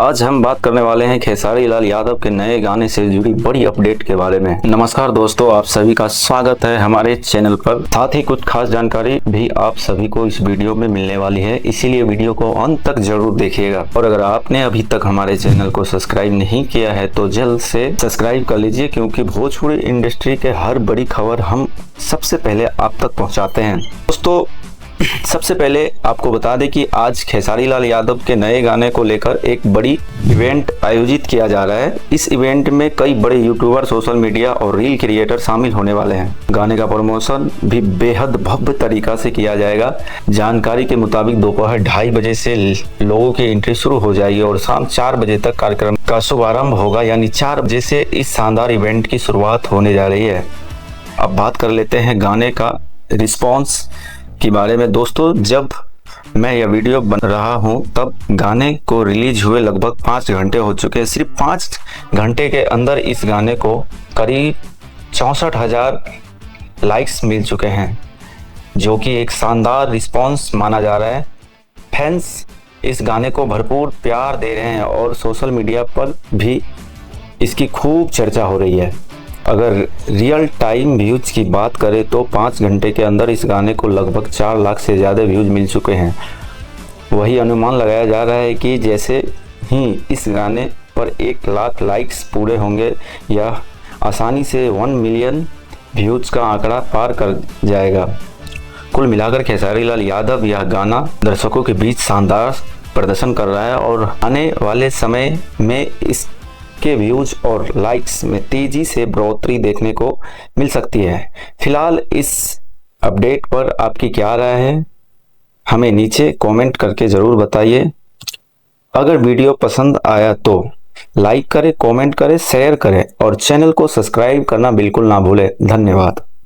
आज हम बात करने वाले हैं खेसारी लाल यादव के नए गाने से जुड़ी बड़ी अपडेट के बारे में। नमस्कार दोस्तों, आप सभी का स्वागत है हमारे चैनल पर। साथ ही कुछ खास जानकारी भी आप सभी को इस वीडियो में मिलने वाली है, इसीलिए वीडियो को अंत तक जरूर देखिएगा। और अगर आपने अभी तक हमारे चैनल को सब्सक्राइब नहीं किया है तो जल्द से सब्सक्राइब कर लीजिए, क्योंकि भोजपुरी इंडस्ट्री के हर बड़ी खबर हम सबसे पहले आप तक पहुँचाते हैं। दोस्तों, सबसे पहले आपको बता दें कि आज खेसारी लाल यादव के नए गाने को लेकर एक बड़ी इवेंट आयोजित किया जा रहा है। इस इवेंट में कई बड़े यूट्यूबर, सोशल मीडिया और रील क्रिएटर शामिल होने वाले हैं। गाने का प्रमोशन भी बेहद भव्य तरीका से किया जाएगा। जानकारी के मुताबिक दोपहर 2:30 बजे से लोगों की एंट्री शुरू हो जाएगी और शाम 4 बजे तक कार्यक्रम का शुभारंभ होगा, यानी 4 बजे से इस शानदार इवेंट की शुरुआत होने जा रही है। अब बात कर लेते हैं गाने का रिस्पॉन्स के बारे में। दोस्तों, जब मैं यह वीडियो बन रहा हूं तब गाने को रिलीज हुए लगभग 5 घंटे हो चुके हैं। सिर्फ 5 घंटे के अंदर इस गाने को करीब 64,000 लाइक्स मिल चुके हैं, जो कि एक शानदार रिस्पांस माना जा रहा है। फैंस इस गाने को भरपूर प्यार दे रहे हैं और सोशल मीडिया पर भी इसकी खूब चर्चा हो रही है। अगर रियल टाइम व्यूज की बात करें तो 5 घंटे के अंदर इस गाने को लगभग 4 लाख से ज़्यादा व्यूज मिल चुके हैं। वही अनुमान लगाया जा रहा है कि जैसे ही इस गाने पर 1 लाख लाइक्स पूरे होंगे, यह आसानी से 1 मिलियन व्यूज का आंकड़ा पार कर जाएगा। कुल मिलाकर खेसारी लाल यादव यह गाना दर्शकों के बीच शानदार प्रदर्शन कर रहा है और आने वाले समय में इस के व्यूज और लाइक्स में तेजी से बढ़ोतरी देखने को मिल सकती है। फिलहाल इस अपडेट पर आपकी क्या राय है, हमें नीचे कमेंट करके ज़रूर बताइए। अगर वीडियो पसंद आया तो लाइक करें, कमेंट करें, शेयर करें और चैनल को सब्सक्राइब करना बिल्कुल ना भूलें। धन्यवाद।